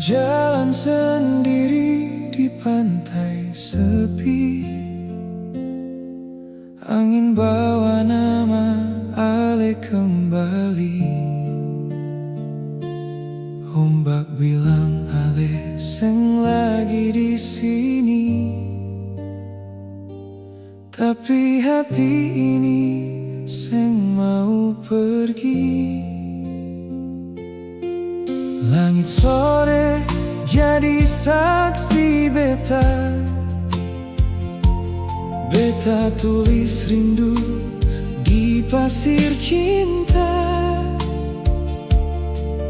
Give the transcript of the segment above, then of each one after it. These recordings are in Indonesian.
Jalan sendiri di pantai sepi, angin bawa nama Ale kembali. Ombak bilang Ale seng lagi di sini, tapi hati ini seng mau pergi. Langit sore jadi saksi beta, beta tulis rindu di pasir cinta.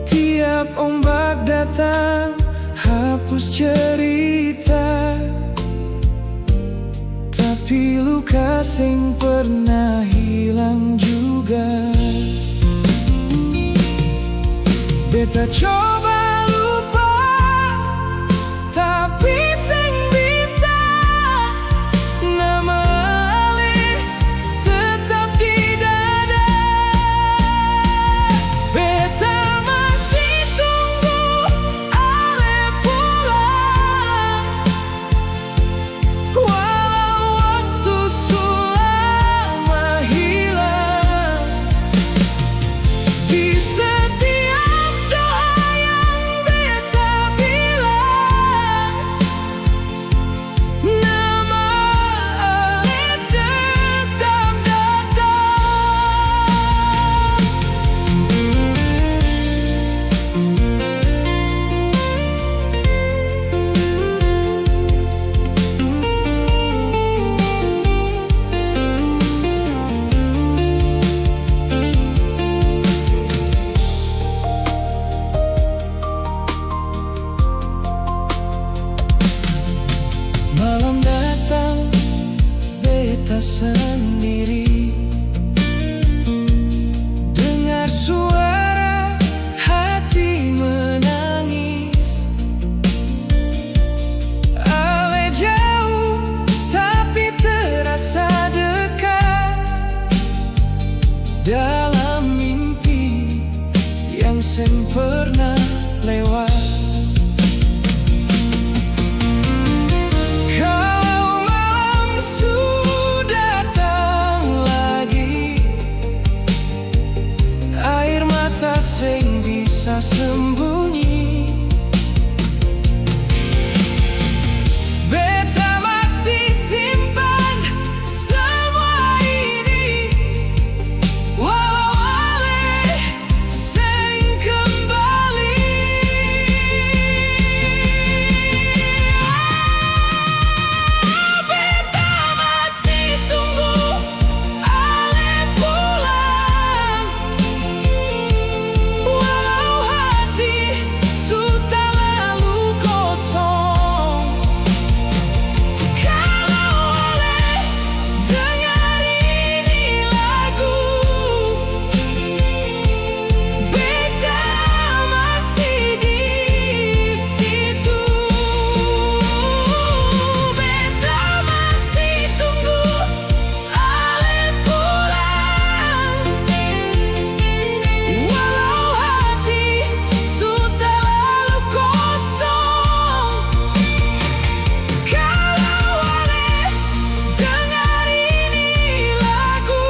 Tiap ombak datang hapus cerita, tapi luka sing pernah hilang juga. Beta coba lupa, tapi seng bisa. Nama Ale tetap di dada. Beta masih tunggu Ale pulang, walau waktu sulama hilang. Di setiap doa yang beta bilang, nama Ale tetap datang. Malam datang, beta sendiri, dengar suara hati menangis. Ale jauh tapi terasa dekat, dalam mimpi yang seng pernah lewat. Kalau malam sudah datang lagi, air mata seng bisa sembunyi. Beta masih simpan semua ini, walau Ale seng kembali. Beta masih tunggu Ale pulang, walau hati sudah lalu kosong. Kalau Ale dengar ini lagu, beta masih di situ. Beta masih tunggu Ale pulang, walau hati sudah lalu kosong. Kalau Ale dengar ini lagu,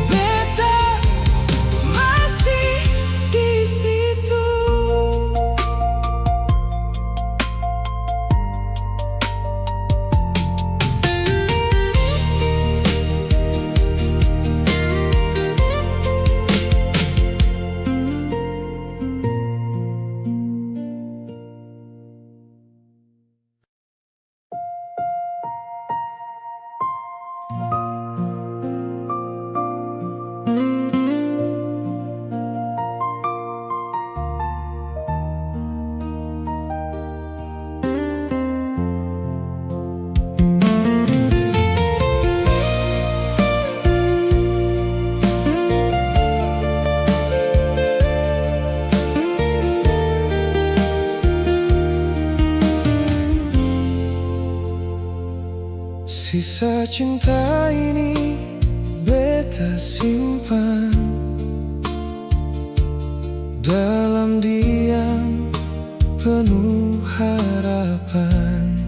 beta masih di situ. Sisa cinta ini beta simpan, dalam diam penuh harapan.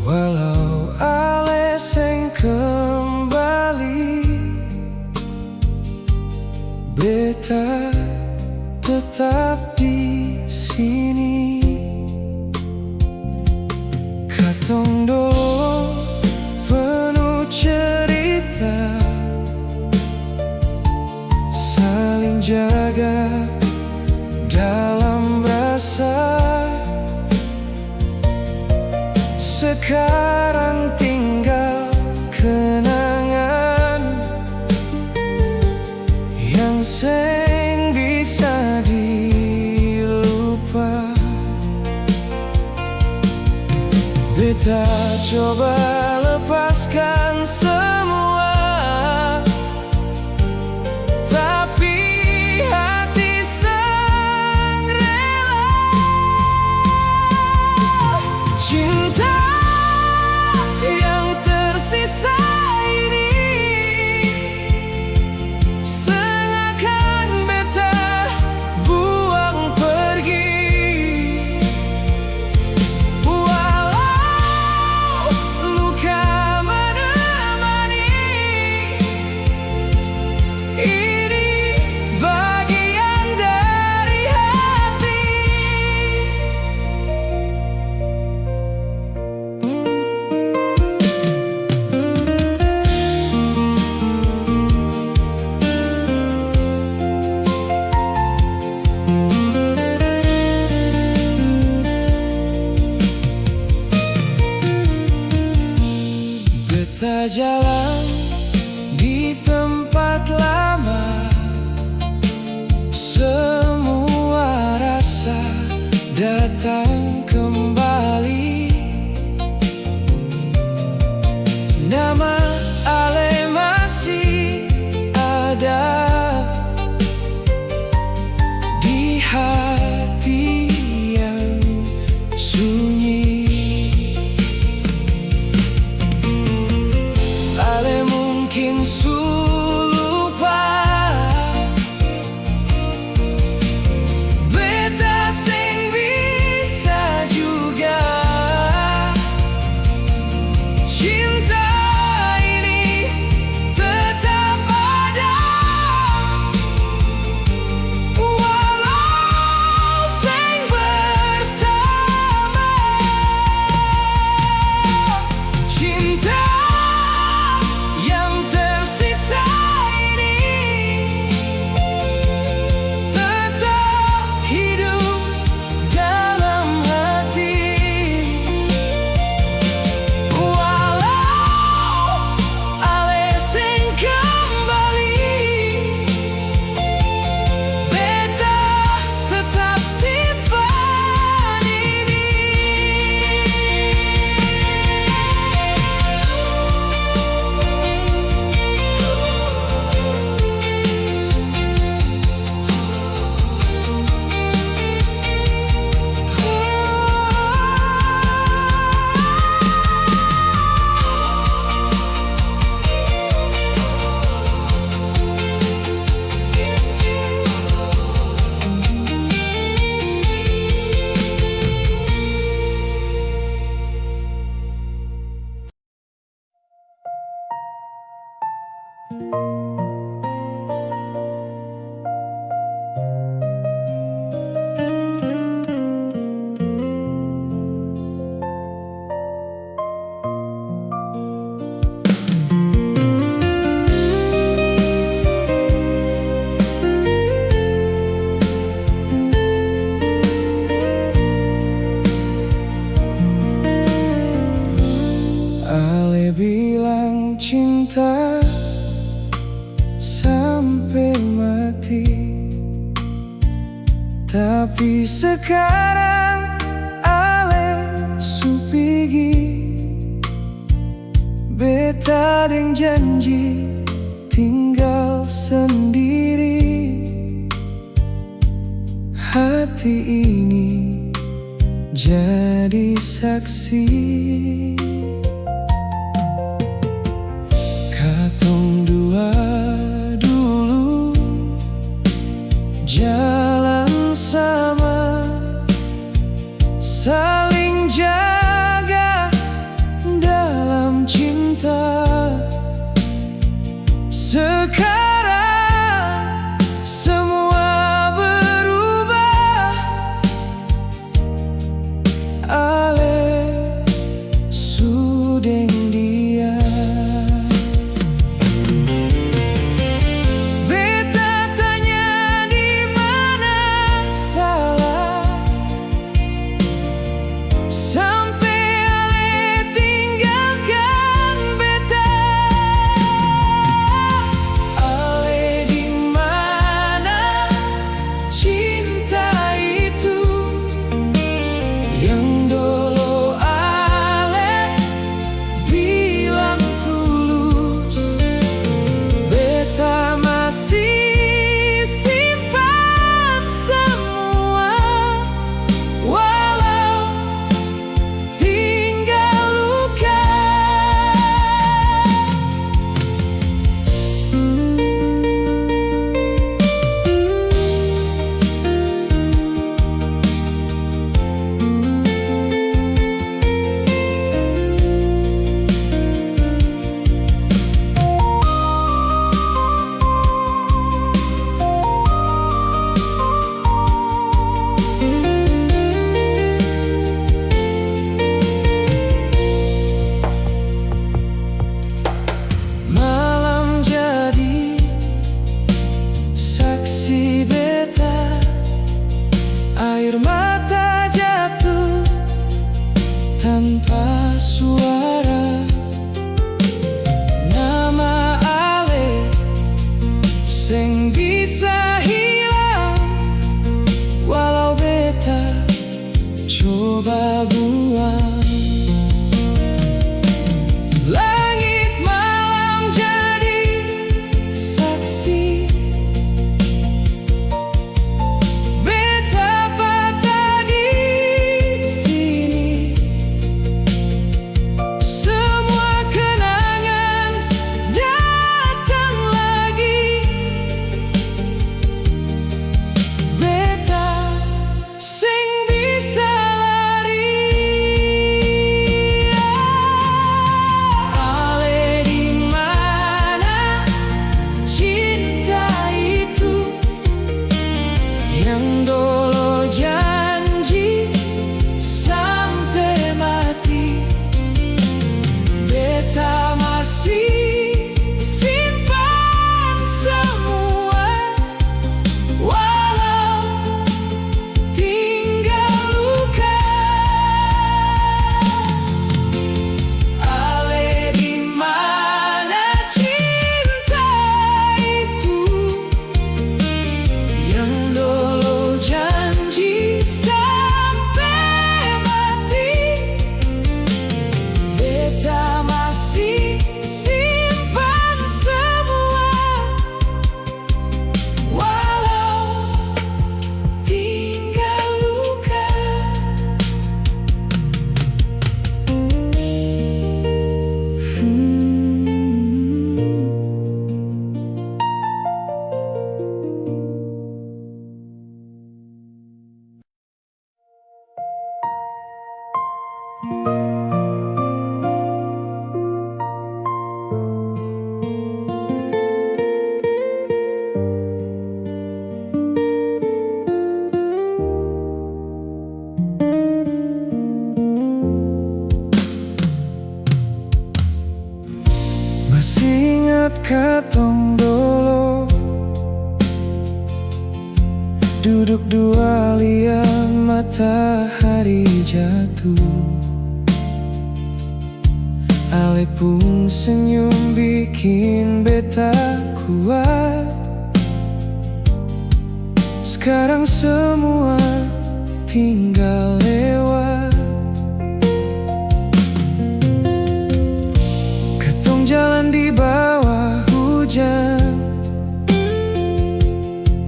Walau aleseng kembali, beta tetap di sini. Katong dolo penuh cerita, saling jaga dalam rasa. Sekarang tinggal kenangan yang seng bisa dilupa. Beta coba lepaskan semua, tapi hati sang rela. Cinta yang tersisa ini seakan beta buang pergi. Walau luka menemani, ini bagian dari hati. Beta jalan di tempat lama, semua rasa datang kembali. Nama Ale masih ada di hati yang sunyi. Ale mungkin lupa, beta seng bisa juga. Cinta ini tetap ada, walau seng bersama. Cinta yang tersisa ini tetap hidup dalam hati. Walau aleseng kembali, beta tetap simpan ini. Ale bilang cinta sampai mati, tapi sekarang Ale su pigi. Beta deng janji tinggal sendiri. Hati ini jadi saksi. Katong dua dulu saling jaga dalam cinta. Sekarang semua berubah. Ale sudeng dia. Beta tanya di mana salah, sampai Ale tinggalkan beta. Ale di mana cinta itu yang dulu Ale bilang tulus. Beta masih simpan semua, walau tinggal luka. Malam jadi saksi beta, air mata jatuh tanpa suara. Nama Ale seng bisa hilang, walau beta coba buang. Langit malam jadi saksi, beta patah di sini. Semua kenangan datang lagi. Beta sing bisa lari. Ale di mana cinta itu yang dulu janji sampai mati. Beta masih simpan semua, walau tinggal luka. Ale di mana cinta itu yang dulu janji sampai mati. Beta masih simpan semua, walau tinggal luka. Masih ingat katong dulu duduk dua lihat matahari jatuh. Ale pun senyum bikin beta kuat. Sekarang semua tinggal lewat. Katong jalan di bawah hujan.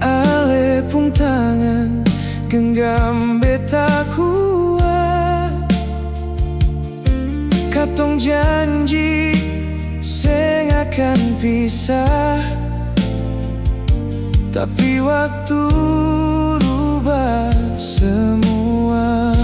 Ale pun tangan genggam beta kuat. Katong janji seng akan pisah, tapi waktu rubah semua.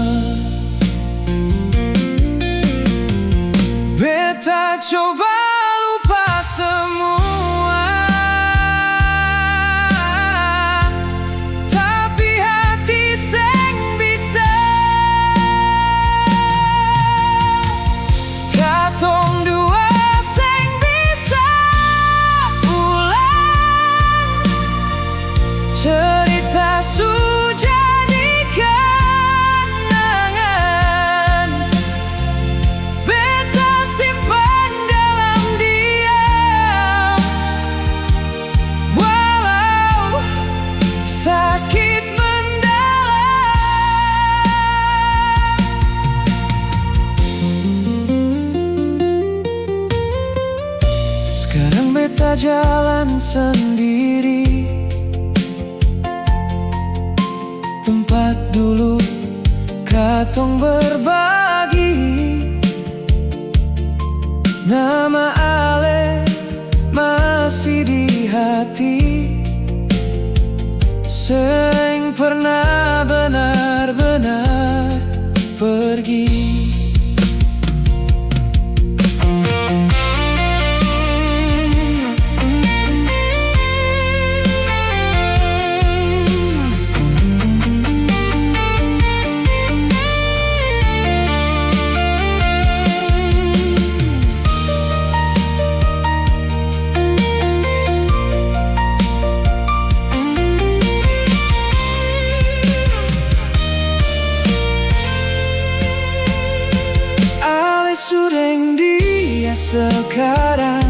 beta jalan sendiri. Tempat dulu katong berbagi, nama Ale masih di hati. Seng pernah benar-benar pergi. Sureng dia sekarang,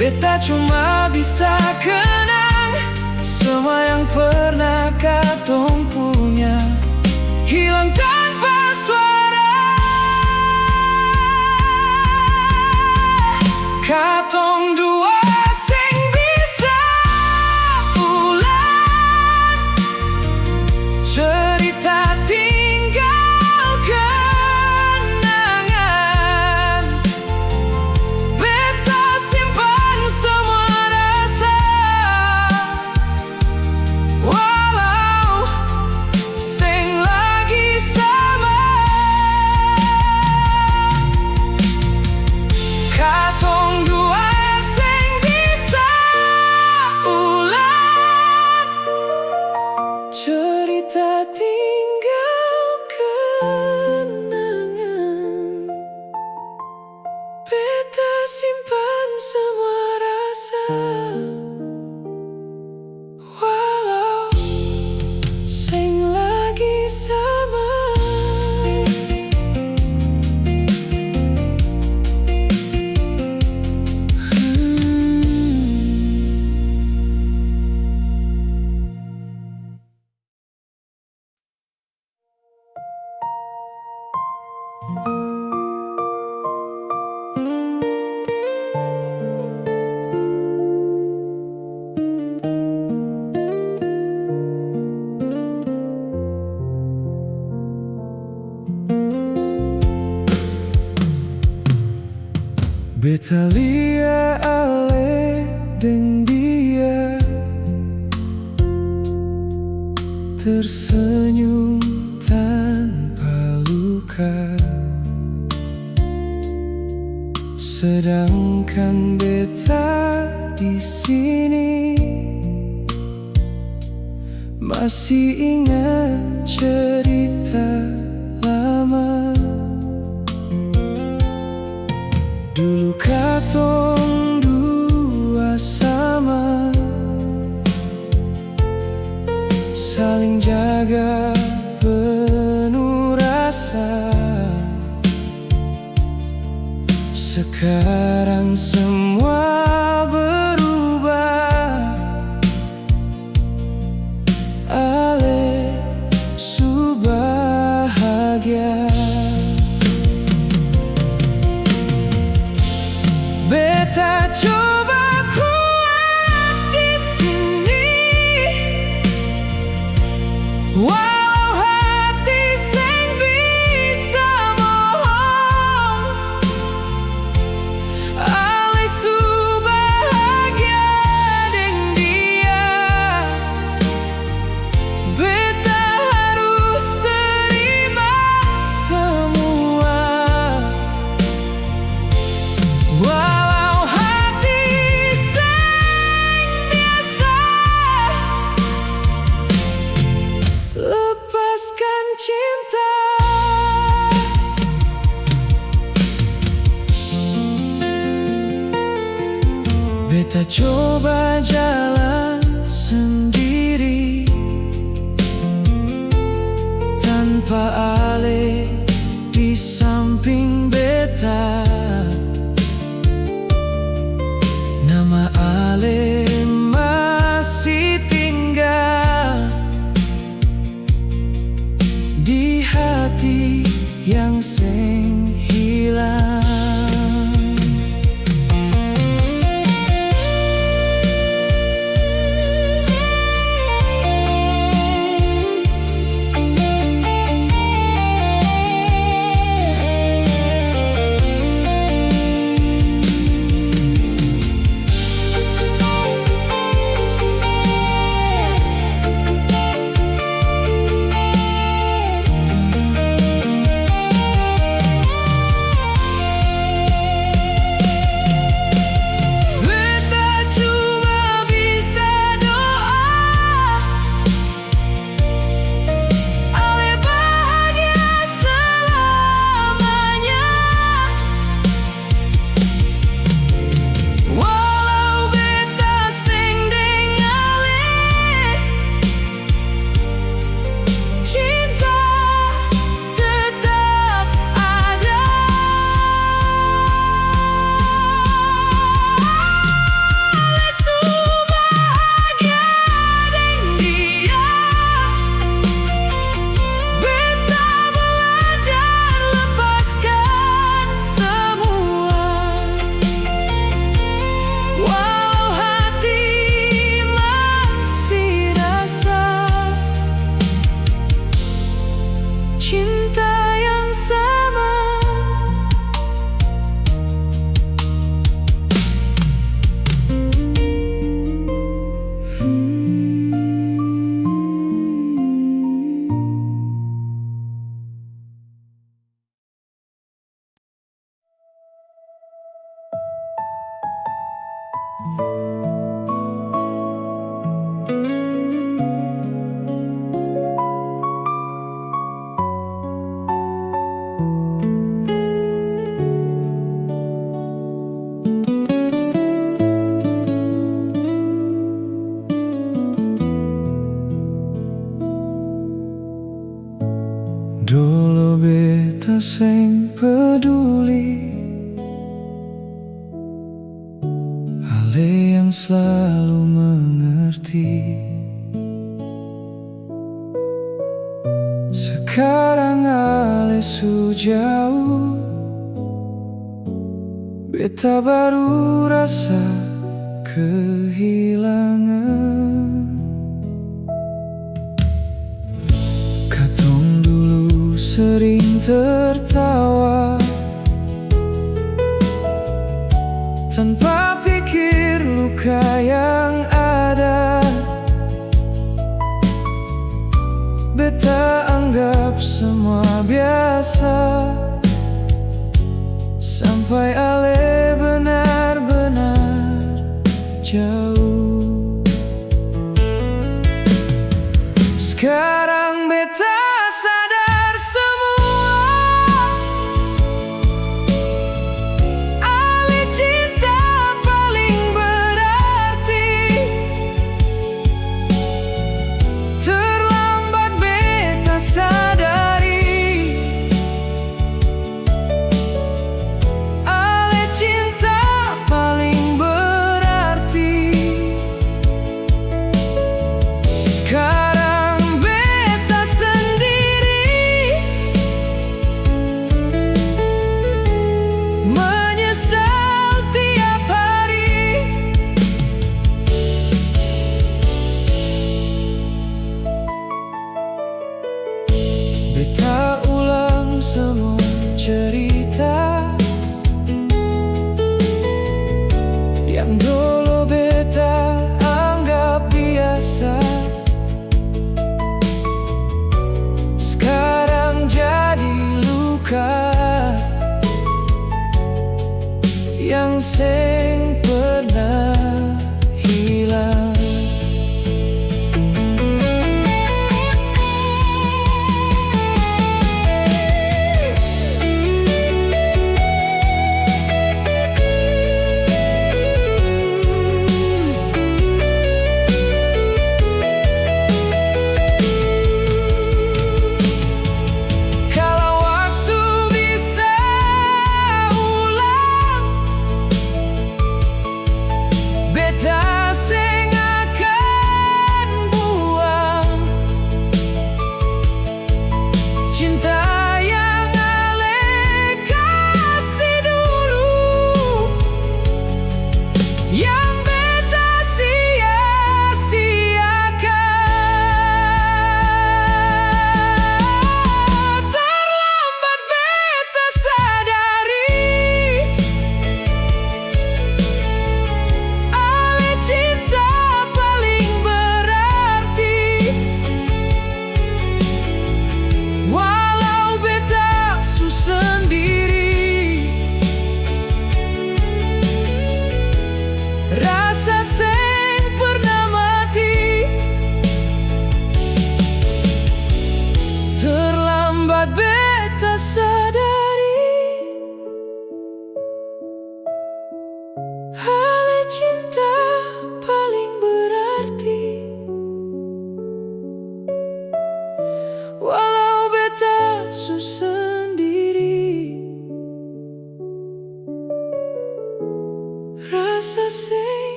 beta cuma bisa kenang semua yang pernah katong punya, hilang tanpa suara. Katong dua seng bisa ulang cerita tinggal kenangan. Beta simpan semua rasa, walau seng lagi sama. Beta liat Ale deng dia tersenyum tanpa luka, sedangkan beta di sini masih ingat cerita lama. Dulu katong dua sama, saling jaga penuh rasa. Sekarang semua berubah. Ale su bahagia. Beta coba kuat di sini, walau hati seng bisa bohong. Ale su bahagia deng dia. Beta harus terima semua. Beta coba jalan sendiri tanpa Ale di samping beta. Nama Ale masih tinggal di hati yang seng hilang. Dulu beta sing peduli, ale yang selalu mengerti. Sekarang ale su jauh, beta baru rasa kehilangan. Katong dulu sering tertawa tanpa pikir luka yang ada. Beta anggap semua biasa sampai ale benar-benar jauh. Sekarang beta sadar semua, ale cinta paling berarti. Terlambat beta sadari, ale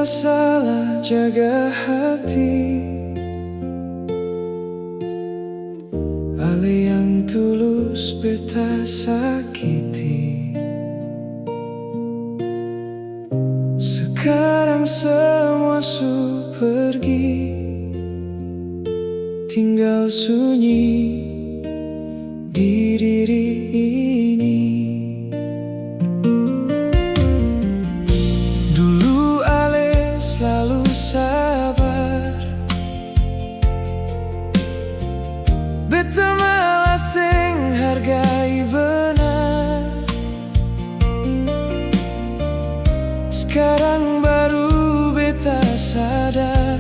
masalah jaga hati. Ale yang tulus beta sakiti. Sekarang semua su pergi, tinggal sunyi di diri ini. Dulu ale selalu sabar, beta malah sing hargai benar. Sekarang baru beta sadar,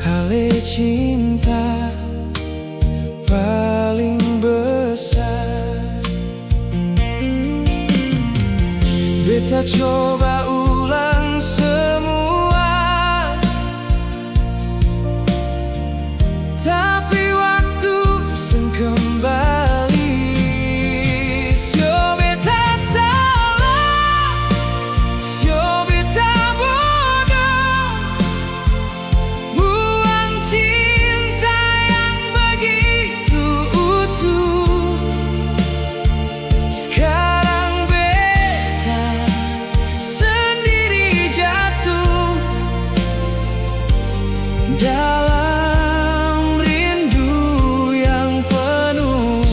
ale cinta paling besar. Beta coba ulang semua, tapi waktu seng kembali. Sio beta salah, sio beta bodoh, buang cinta yang begitu utuh. Sekarang beta sendiri jatuh dalam rindu yang penuh.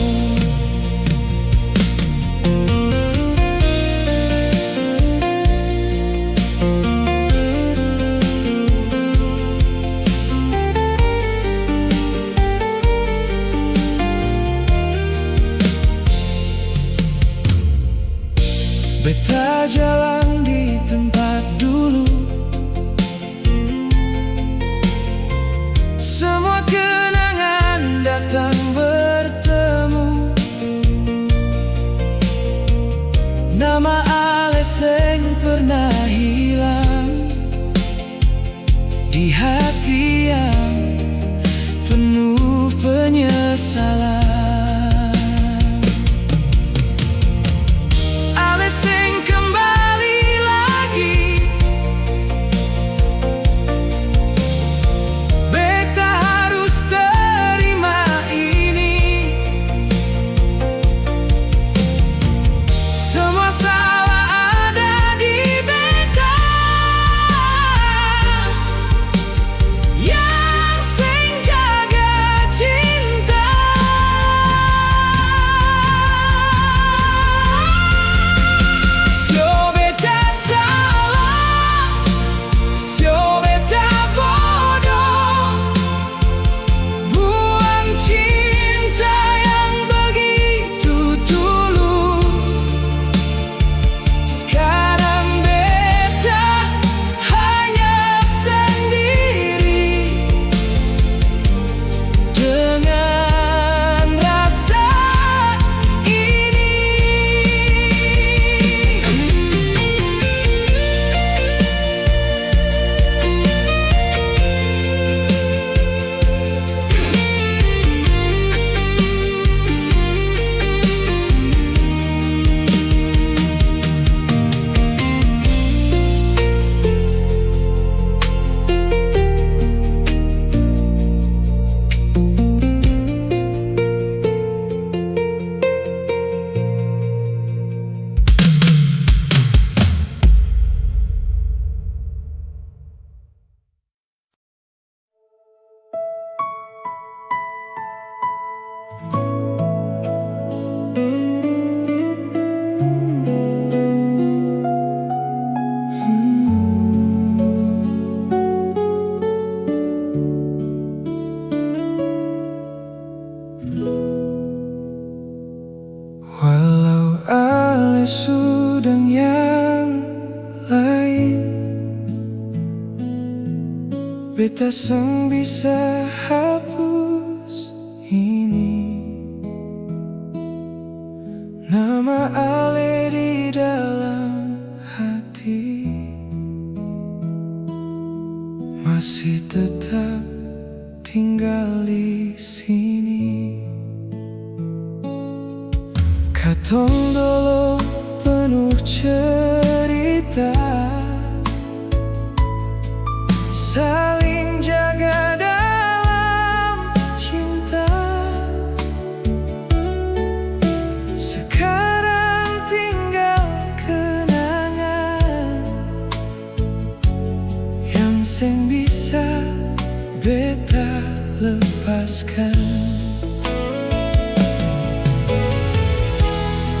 Beta jalan di tempat dulu, semua kenangan datang bertemu. Nama ale seng pernah hilang di hati yang penuh penyesalan. Ale seng kembali lagi, beta harus terima ini. Semua salah ada di beta yang seng jaga cinta. Sio beta salah, sio beta bodoh, buang cinta yang begitu tulus. Sekarang beta hanya sendiri dengan rasa ini. Walau ale sudang yang lain, beta seng bisa hapus ini. Nama ale di dalam hati masih tetap tinggal di sini. Katong dolo penuh cerita, beta lepaskan.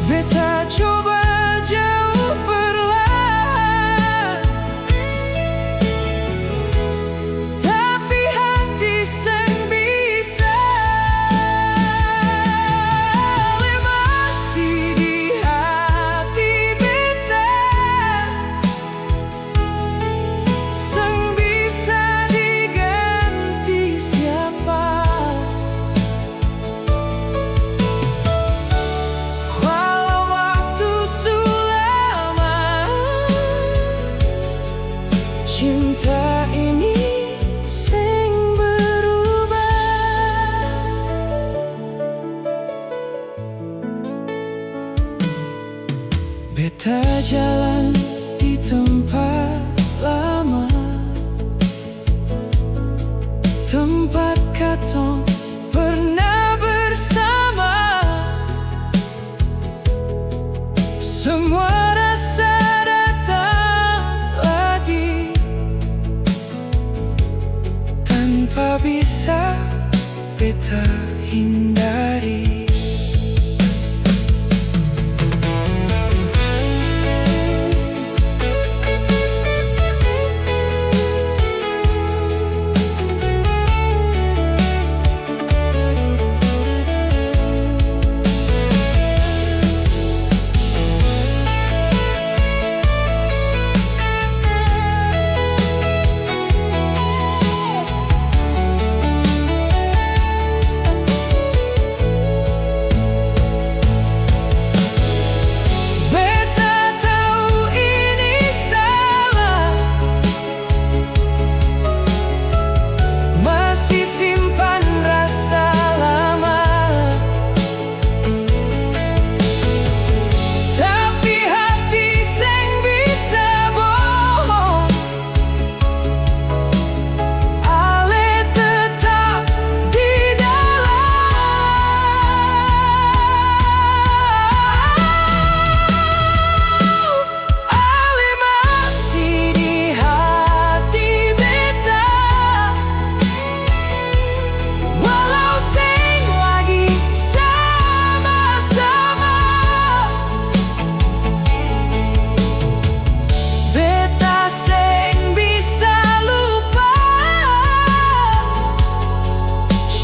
Beta coba jauh perlahan, tapi hati seng bisa. Le masih di hati beta, seng bisa diganti siapa. Cinta ini sing berubah. Beta jalan di tempat lama, tempat katong pernah bersama. Semua rasa tanpa bisa beta hindari.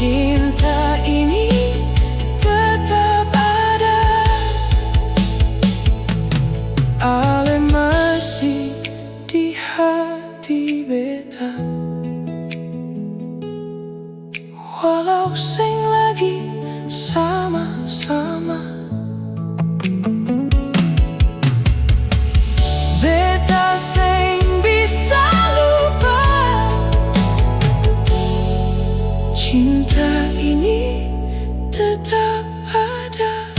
Cinta ini tetap ada, ale masih di hati beta, walau sing lagi sama-sama. Beta sing bisa lupa, cinta ini tetap ada.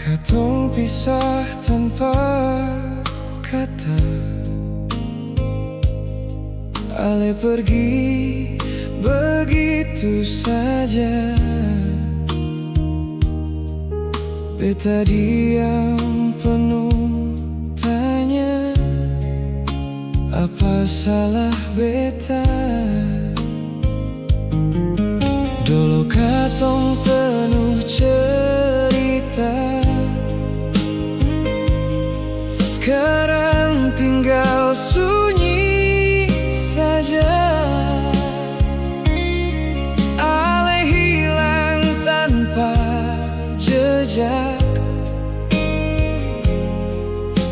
Katong pisah tanpa kata, ale pergi begitu saja. Beta diam penuh tanya, apa salah beta? Dulu katong penuh cerita, sekarang tinggal sunyi saja. Ale hilang tanpa jejak,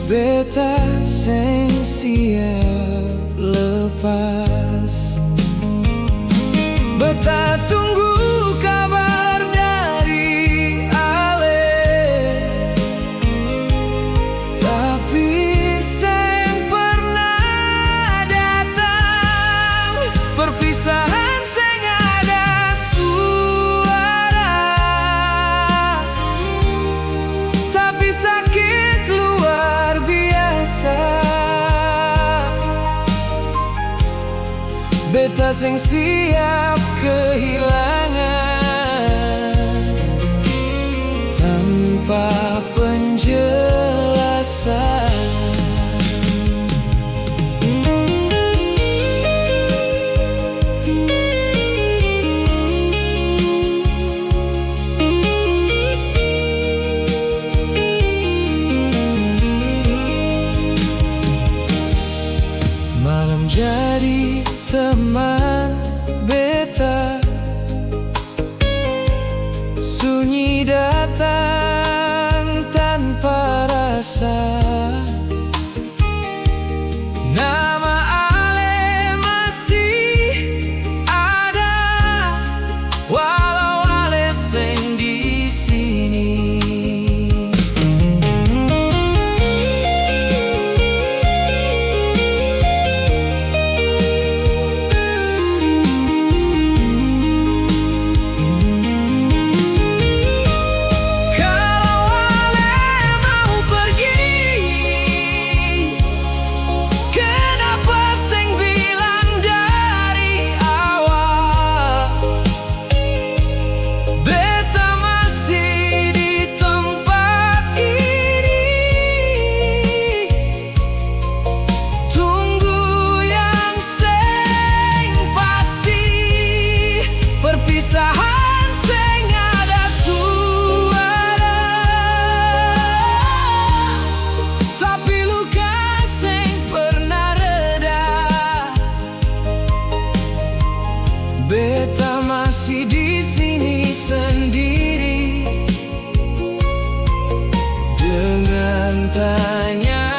beta seng siap lepas. Beta tunggu kabar dari ale, beta sing siap kehilangan tanpa penjelasan. Malam jadi teman beta, sunyi datang tanpa rasa. Nama Ale masih ada, walau Ale seng di sini. Perpisahan sing ada suara, tapi luka sing pernah reda. Beta masih di sini sendiri dengan tanya